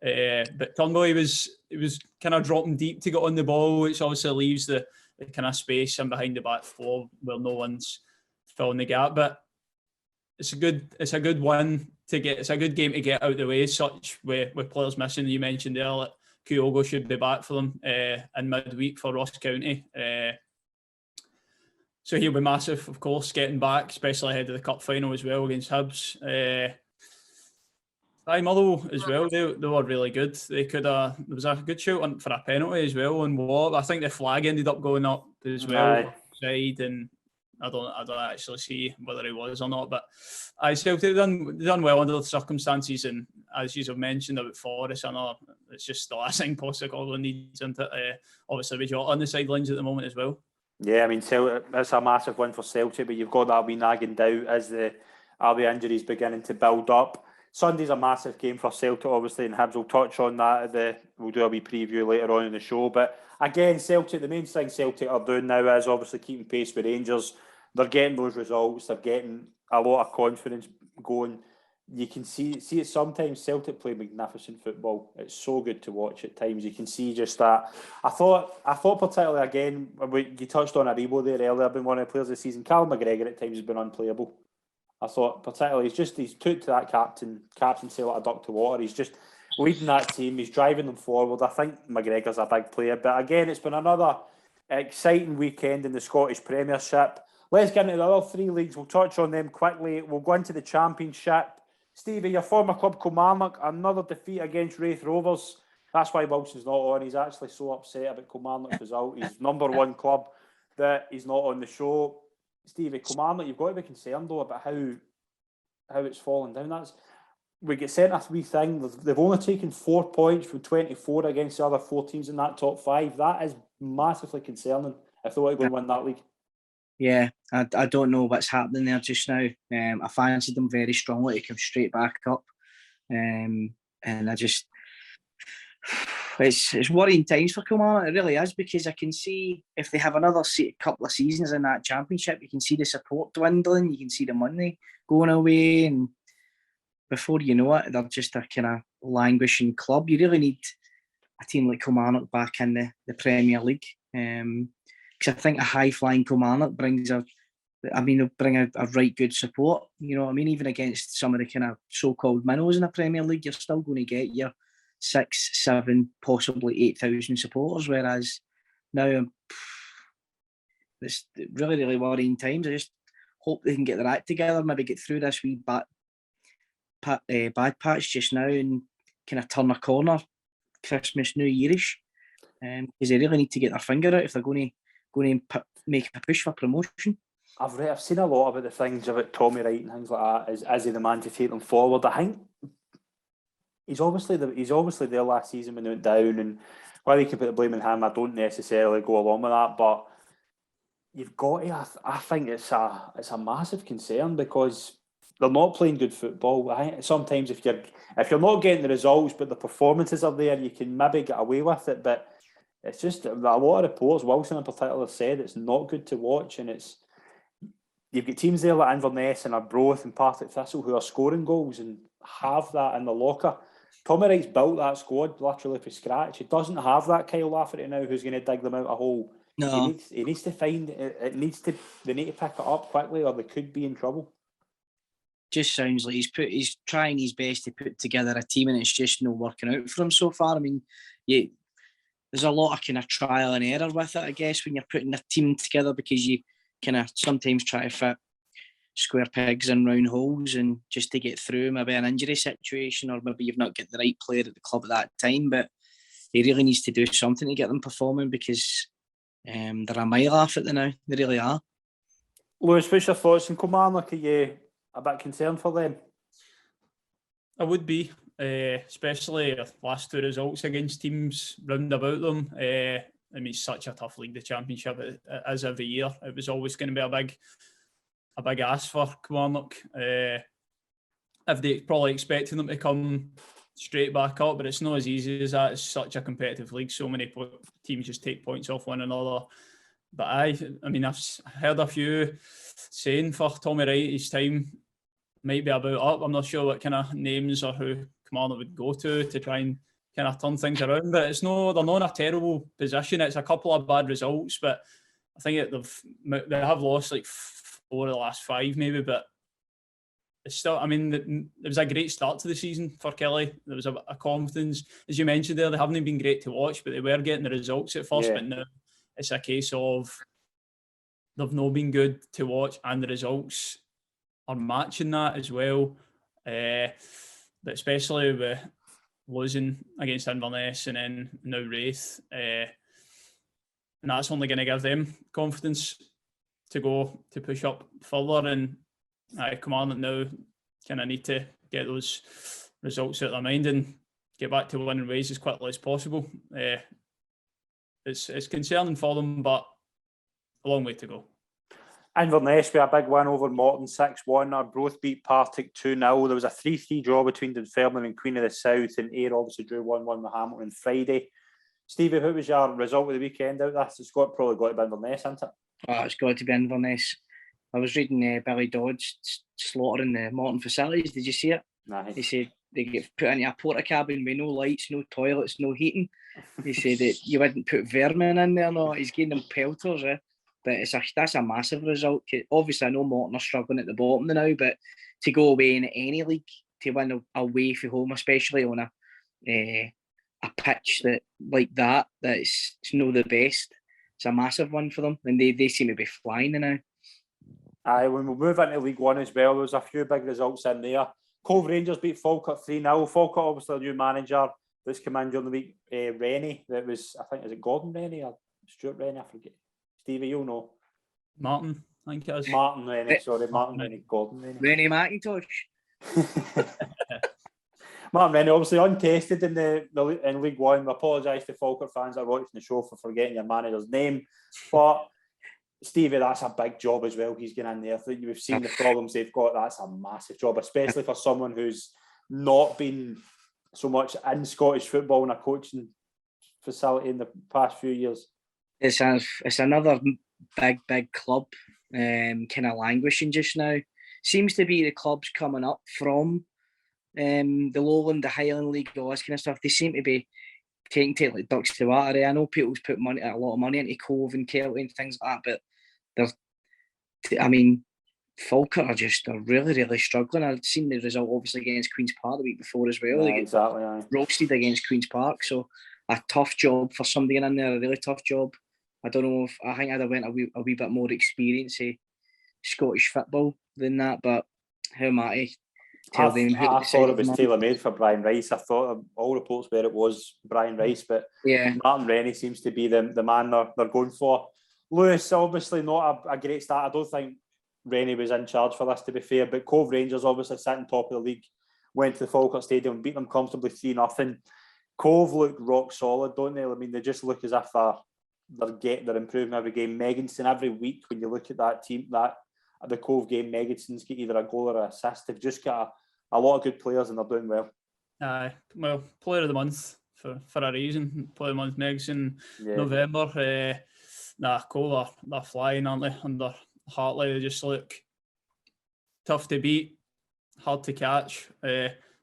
But Turnbull, he was kind of dropping deep to get on the ball, which obviously leaves the kind of space in behind the back four where no one's filling the gap. But it's a good win to get. It's a good game to get out of the way. Such with players missing, you mentioned earlier, Kyogo should be back for them in midweek for Ross County. So he'll be massive, of course, getting back, especially ahead of the cup final as well against Hibs. Motherwell as well, they were really good. They could there was a good shout for a penalty as well on Watt. I think the flag ended up going up as well side, and I don't actually see whether he was or not. But Celtic done well under the circumstances, and as you have mentioned about Forrest, I know it's just the last thing Postecoglou needs, isn't it? Obviously with Jota on the sidelines at the moment as well. Yeah, I mean, it's a massive win for Celtic, but you've got that wee nagging doubt as the injuries beginning to build up. Sunday's a massive game for Celtic, obviously, and Hibs will touch on that. We'll do a wee preview later on in the show. But again, Celtic, the main thing Celtic are doing now is obviously keeping pace with Rangers. They're getting those results. They're getting a lot of confidence going. You can see it sometimes. Celtic play magnificent football. It's so good to watch at times. You can see just that. I thought particularly, again, you touched on Aribo there earlier, been one of the players this season. Callum McGregor at times has been unplayable. I thought particularly he's took to that captaincy like a duck to water. He's just leading that team. He's driving them forward. I think McGregor's a big player. But again, it's been another exciting weekend in the Scottish Premiership. Let's get into the other three leagues. We'll touch on them quickly. We'll go into the Championship. Stevie, your former club Kilmarnock, another defeat against Wraith Rovers. That's why Wilson's not on. He's actually so upset about Kilmarnock's result. His number one club. that he's not on the show. Stevie, Kilmarnock, you've got to be concerned though about how it's fallen down. We get sent a wee thing. They've only taken 4 points from 24 against the other 4 teams in that top 5. That is massively concerning if they want to go and win that league. Yeah, I don't know what's happening there just now. I fancied them very strongly to come straight back up. And I just... It's worrying times for Kilmarnock, it really is, because I can see if they have another couple of seasons in that championship, you can see the support dwindling, you can see the money going away, and before you know it, they're just a kind of languishing club. You really need a team like Kilmarnock back in the Premier League, because I think a high-flying Kilmarnock bring a right good support. You know what I mean? Even against some of the kind of so-called minnows in the Premier League, you're still going to get your 6, 7, possibly 8,000 supporters. Whereas now, it's really, really worrying times. I just hope they can get their act together, maybe get through this wee bad patch just now and kind of turn a corner, Christmas, New Yearish, because they really need to get their finger out if they're going to make a push for promotion. I've seen a lot about the things about Tommy Wright and things like that. Is he the man to take them forward? I think he's obviously there last season when they went down, and whether you can put the blame on him, I don't necessarily go along with that. But you've got to. I think it's a massive concern because they're not playing good football. I think sometimes if you're not getting the results, but the performances are there, you can maybe get away with it. But it's just a lot of reports, Wilson in particular, said it's not good to watch, and you've got teams there like Inverness and Arbroath and Partick Thistle who are scoring goals and have that in the locker. Tommy Wright's built that squad literally from scratch. He doesn't have that Kyle Lafferty now who's going to dig them out a hole. No. He needs to find it. They need to pick it up quickly or they could be in trouble. Just sounds like he's trying his best to put together a team and it's just not working out for him so far. I mean, there's a lot of kind of trial and error with it, I guess, when you're putting a team together, because you kind of sometimes try to fit square pegs in round holes, and just to get through maybe an injury situation, or maybe you've not got the right player at the club at that time. But he really needs to do something to get them performing, because they're a mile off it now. They really are. Lewis, what's your thoughts on Kilmarnock? Are you a bit concerned for them? I would be, especially the last 2 results against teams round about them. I mean, it's such a tough league, the Championship, as every year. It was always going to be a big ask for Kilmarnock. If they probably expecting them to come straight back up, but it's not as easy as that. It's such a competitive league. So many teams just take points off one another. But I mean, I've heard a few saying for Tommy Wright, his time might be about up. I'm not sure what kind of names or who Kilmarnock would go to try and kind of turn things around. But they're not in a terrible position. It's a couple of bad results, but I think they have lost like 4 of the last 5 maybe, but it's still, I mean, it was a great start to the season for Kelly. There was a confidence, as you mentioned there. They haven't been great to watch, but they were getting the results at first. Yeah. But now it's a case of they've not been good to watch, and the results are matching that as well. But especially with losing against Inverness and then now Wraith, and that's only going to give them confidence to go to push up further. And Kilmarnock now kind of need to get those results out of their mind and get back to winning ways as quickly as possible. It's concerning for them, but a long way to go. Inverness with a big win over Morton 6-1. Arbroath beat Partick 2-0. There was a 3-3 draw between Dunfermline and Queen of the South, and Ayr obviously drew 1-1 with Hamilton on Friday. Stevie, who was your result of the weekend out there? It's probably got to be Inverness, hasn't it? Oh, it's got to be Inverness. I was reading Billy Dodds slaughtering the Morton facilities. Did you see it? Nice. He said they get put into a porta cabin with no lights, no toilets, no heating. He said that you wouldn't put vermin in there. No, he's getting them pelters. But that's a massive result. Obviously, I know Morton are struggling at the bottom now, but to go away in any league, to win away from home, especially on a pitch that like that, it's not the best. It's a massive one for them, and they seem to be flying now. When we move into League One as well, there's a few big results in there. Cove Rangers beat Falkirk 3-0. Falkirk, obviously, a new manager that's come in during the week. Rennie, that was, I think, is it Gordon Rennie or Stuart Rennie? I forget. Stevie, you'll know. Martin, I think it is. Martin Rennie, sorry, Martin Rennie, Gordon Rennie. Rennie McIntosh. Martin Rennie, obviously untested in League One. We apologise to Falkirk fans that are watching the show for forgetting your manager's name. But Stevie, that's a big job as well. He's getting in there. We've seen the problems they've got. That's a massive job, especially for someone who's not been so much in Scottish football in a coaching facility in the past few years. It's another big club, kind of languishing just now. Seems to be the clubs coming up from the Lowland, the Highland League, all this kind of stuff. They seem to be taking to like ducks to water. I know people's put a lot of money into Cove and Kelty and things like that, but Falkirk are really struggling. I've seen the result obviously against Queen's Park the week before as well. Yeah, exactly. Roasted against Queen's Park, so a tough job for somebody in there, a really tough job. I don't know if I think I'd have went a wee bit more experience of Scottish football than that, but how am I to tell them? I thought it was tailor-made for Brian Rice. I thought all reports where it was Brian Rice, but yeah, Martin Rennie seems to be the man they're going for. Lewis, obviously not a great start. I don't think Rennie was in charge for this, to be fair, but Cove Rangers obviously sitting top of the league, went to the Falkirk Stadium and beat them comfortably 3-0. Cove look rock solid, don't they? I mean, they just look as if they're improving every game. Megginson, every week when you look at that team, the Cove game, Megginson's get either a goal or an assist. They've just got a lot of good players and they're doing well. Well, player of the month for a reason. Player of the month, Megginson, November. Cove, they're flying, aren't they? Under Hartley, they just look tough to beat, hard to catch,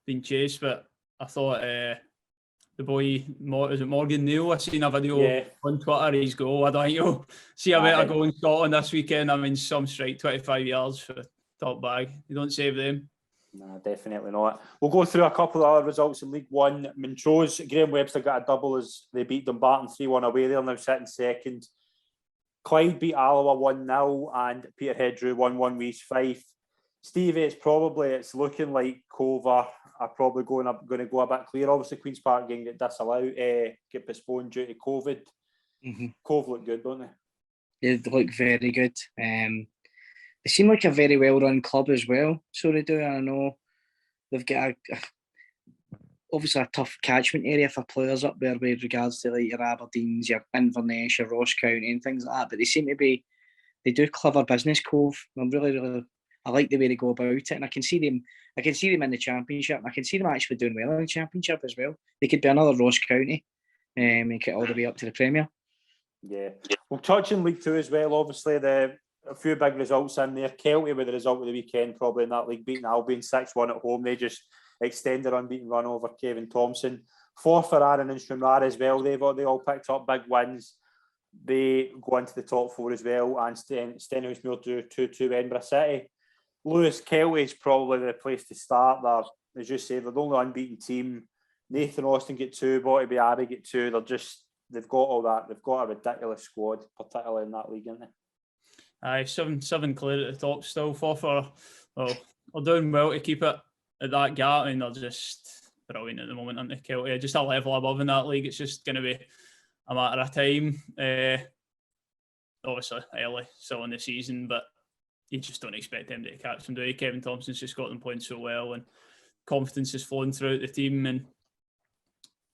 being chased. But I thought the boy, is it Morgan Neal? I seen a video on Twitter. His goal. I don't think you'll see a better goal in Scotland this weekend. I mean, some strike 25 yards for top bag. You don't save them. No, definitely not. We'll go through a couple of other results in League One. Montrose, Graham Webster got a double as they beat Dumbarton 3-1 away. They're now sitting second. Clyde beat Alloa 1-0 and Peterhead drew 1-1 with East Fife. Stevie, it's looking like Cove are probably going to go a bit clear. Obviously, Queen's Park game get disallowed, get postponed due to COVID. Mm-hmm. Cove look good, don't they? They look very good. They seem like a very well-run club as well. So they do. I know they've got obviously a tough catchment area for players up there with regards to like your Aberdeens, your Inverness, your Ross County and things like that. But they do clever business, Cove. I like the way they go about it, and I can see them in the Championship. I can see them actually doing well in the Championship as well. They could be another Ross County and get all the way up to the Premier. Yeah. We'll touch on League Two as well. Obviously, a few big results in there. Kelty with the result of the weekend, probably in that league, beating Albion 6-1 at home. They just extended their unbeaten run over Kevin Thompson. 4 for Aaron and Stranraer as well. They all picked up big wins. They go into the top 4 as well. And Stenhousemuir drew 2-2 Edinburgh City. Lewis, Kelty is probably the place to start. As you say, they're the only unbeaten team. Nathan Austin get 2, Botty Abbey get 2. They've got all that. They've got a ridiculous squad, particularly in that league, isn't they? Aye, seven clear at the top still. 4 they're doing well to keep it at that gap. I mean, they're just brilliant at the moment, aren't they, Kelty? Just a level above in that league. It's just going to be a matter of time. Obviously, early, still in the season, but you just don't expect them to catch them, do you? Kevin Thompson's just got them playing so well, and confidence is flowing throughout the team. And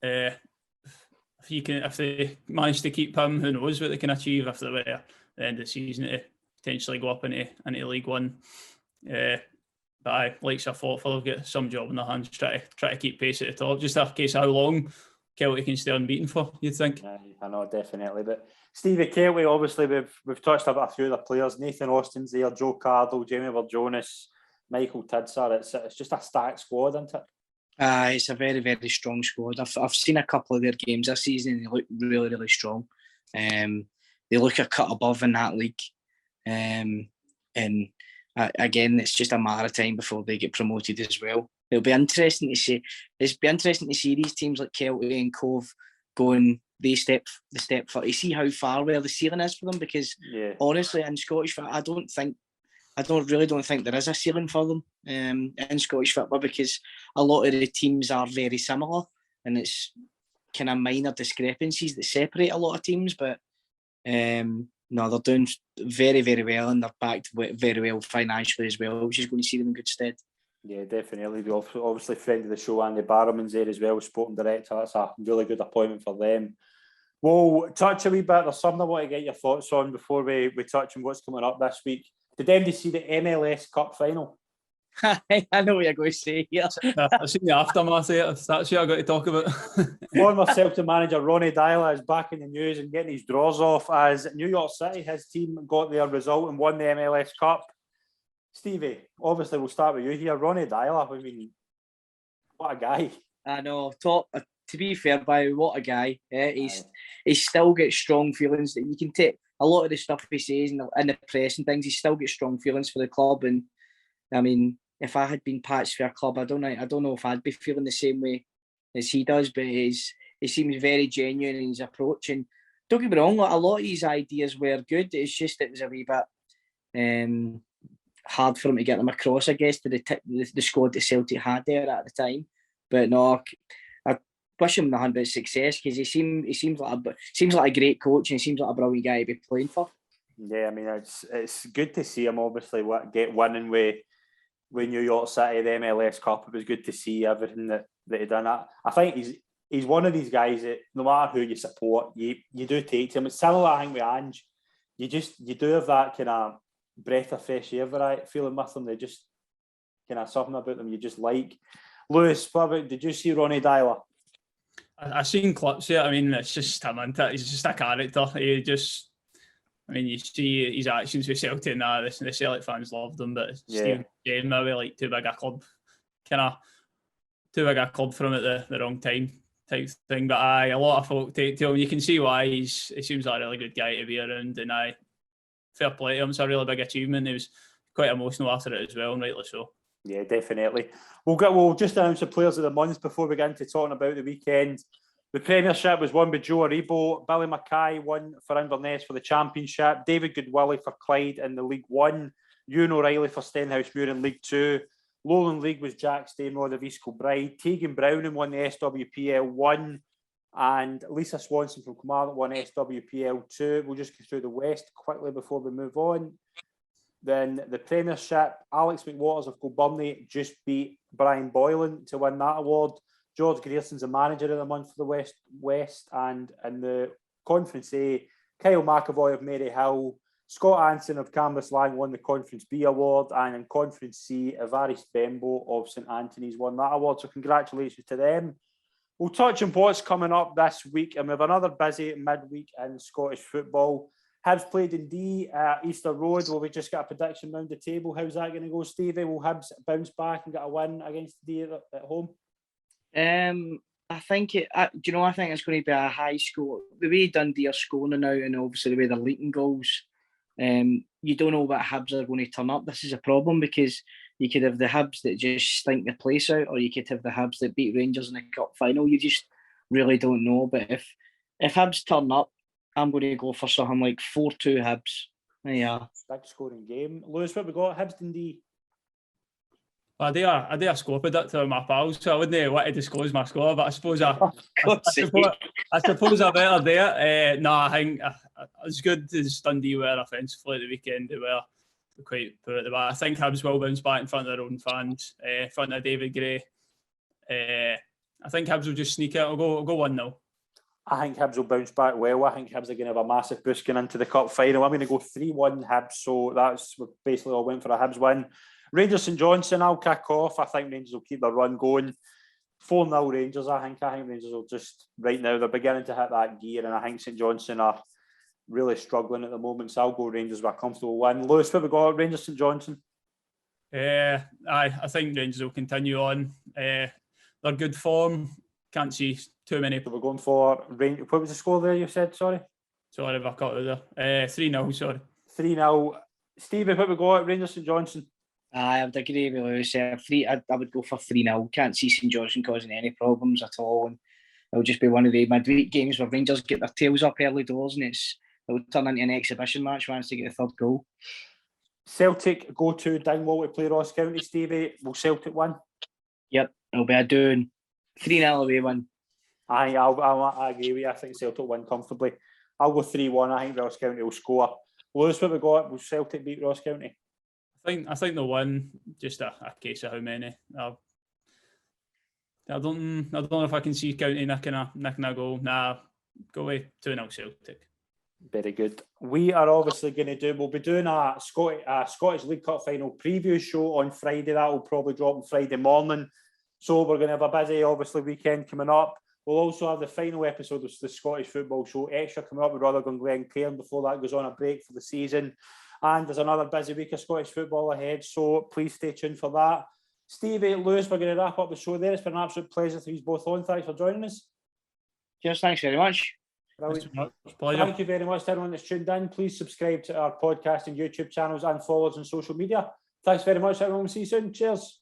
if they manage to keep him, who knows what they can achieve if they were at the end of the season to potentially go up into League One. But I like they'll get some job in their hands, try to keep pace at the top. Just a case of how long Kelty can stay unbeaten for, you'd think. Yeah, I know, definitely. But Stevie, Kelty, obviously, we've touched about a few of the players. Nathan Austin's there, Joe Cardle, Jamie Burjonas, Michael Tidser. It's just a stacked squad, isn't it? It's a very, very strong squad. I've seen a couple of their games this season and they look really, really strong. They look a cut above in that league. And again, it's just a matter of time before they get promoted as well. It'll be interesting to see. It's be interesting to see these teams like Kelty and Cove going the step further to see how far where the ceiling is for them. Because honestly, in Scottish football, I don't really think there is a ceiling for them in Scottish football, because a lot of the teams are very similar, and it's kind of minor discrepancies that separate a lot of teams. But No, they're doing very, very well, and they're backed very well financially as well, which is going to see them in good stead. Yeah, definitely. We obviously friend of the show, Andy Barrowman's there as well, sporting director. That's a really good appointment for them. We'll touch a wee bit. There's something I want to get your thoughts on before we touch on what's coming up this week. Did anybody see the MLS Cup final? I know what you're going to say here. I've seen the aftermath of it. That's what I got to talk about. Former Celtic manager Ronnie Dyla is back in the news and getting his draws off as New York City, his team, got their result and won the MLS Cup. Stevie, obviously we'll start with you here. Ronnie Dyla, I mean, what a guy. I know. To be fair, by what a guy. He still gets strong feelings. That you can take a lot of the stuff he says in the press and things. He still gets strong feelings for the club. And I mean, if I had been patched for a club, I don't know if I'd be feeling the same way as he does. But he seems very genuine in his approach. And don't get me wrong, a lot of his ideas were good. It's just it was a wee bit hard for him to get them across, I guess, to the squad that Celtic had there at the time. But no, I wish him nothing but success, because he seems like a great coach, and he seems like a brilliant guy to be playing for. Yeah, I mean, it's good to see him obviously get winning with New York City, the MLS Cup. It was good to see everything that he done. I think he's one of these guys that no matter who you support, you do take to him. It's similar, I think, with Ange. You do have that kind of breath of fresh air, right? Feeling with them, they just kind of something about them you just like. Lewis, did you see Ronnie Dyla? I've seen clips of it. I mean, it's just him, isn't it? He's just a character. You see his actions with Celtic and that. The Celtic fans loved him, but Steve James, maybe like too big a club for him at the wrong time type thing. But a lot of folk take to him. You can see why he seems like a really good guy to be around, and fair play to him. It's a really big achievement. He was quite emotional after it as well, and rightly so. Yeah, definitely. We'll just announce the players of the month before we get into talking about the weekend. The Premiership was won by Joe Aribo. Billy Mackay won for Inverness for the Championship. David Goodwillie for Clyde in the League One. Ewan O'Reilly for Stenhouse Muir in League Two. Lowland League was Jack Stainrod of East Kilbride. Tegan Browning won the SWPL 1. And Lisa Swanson from Kilmarnock won SWPL 2. We'll just go through the West quickly before we move on. Then the Premiership, Alex McWaters of Kilburney just beat Brian Boylan to win that award. George Grierson's the manager of the month for the West. And in the Conference A, Kyle McAvoy of Maryhill, Scott Anson of Cambuslang won the Conference B award. And in Conference C, Evariste Bembo of St Anthony's won that award. So congratulations to them. We'll touch on what's coming up this week, and we have another busy midweek in Scottish football. Hibs played in D at Easter Road. Will we just get a prediction round the table? How's that going to go, Stevie? Will Hibs bounce back and get a win against D at home? I think I think it's going to be a high score. The way Dundee are scoring now, and obviously the way they're leaking goals, you don't know what Hibs are going to turn up. This is a problem, because you could have the Hibs that just stink the place out, or you could have the Hibs that beat Rangers in the cup final. You just really don't know. But if Hibs turn up, I'm going to go for something like 4-2 Hibs. Yeah. Big scoring game. Lewis, what we got? Hibs Dundee. I do a score predictor with my pals, so I wouldn't want to disclose my score, but I suppose I suppose I better do it. No, I think as good as Dundee were offensively at the weekend, they were quite poor at the back. I think Hibs will bounce back in front of their own fans, in front of David Gray. I think Hibs will just sneak it. I'll go 1-0. I think Hibs will bounce back well. I think Hibs are going to have a massive boost going into the cup final. I'm going to go 3-1 Hibs, so that's basically all went for a Hibs win. Rangers St Johnstone, I'll kick off. I think Rangers will keep their run going. 4-0 Rangers, I think Rangers will just, right now, they're beginning to hit that gear, and I think St Johnstone are really struggling at the moment, so I'll go Rangers with a comfortable win. Lewis, what have we got? Rangers St Johnstone? I think Rangers will continue on. They're good form. Can't see too many. So we're going for Rangers. What was the score there you said, sorry? Sorry if I cut it there. 3-0, sorry. 3-0. Stevie, what have we got? Rangers St Johnstone? I would agree with Lewis. I would go for 3-0. Can't see St Johnstone causing any problems at all. And it'll just be one of the midweek games where Rangers get their tails up early doors, and it'll turn into an exhibition match once they get the third goal. Celtic go to Dingwall to play Ross County, Stevie. Will Celtic win? Yep, it'll be a doing 3-0 away win. I agree with you. I think Celtic win comfortably. I'll go 3-1. I think Ross County will score. Lewis, what we got? Will Celtic beat Ross County? I think they'll win. Just a case of how many. I don't know if I can see County nicking a goal. Nah, go away 2-0 Celtic. Very good. We'll be doing a Scottish League Cup final preview show on Friday. That will probably drop on Friday morning. So we're going to have a busy, obviously, weekend coming up. We'll also have the final episode of the Scottish Football Show extra coming up with Rutherglen Glencairn before that goes on a break for the season. And there's another busy week of Scottish football ahead, so please stay tuned for that. Stevie, Lewis, we're going to wrap up the show there. It's been an absolute pleasure to you both on. Thanks for joining us. Cheers, thanks very much. Thank you very much to everyone that's tuned in. Please subscribe to our podcast and YouTube channels and follow us on social media. Thanks very much, everyone. We'll see you soon. Cheers.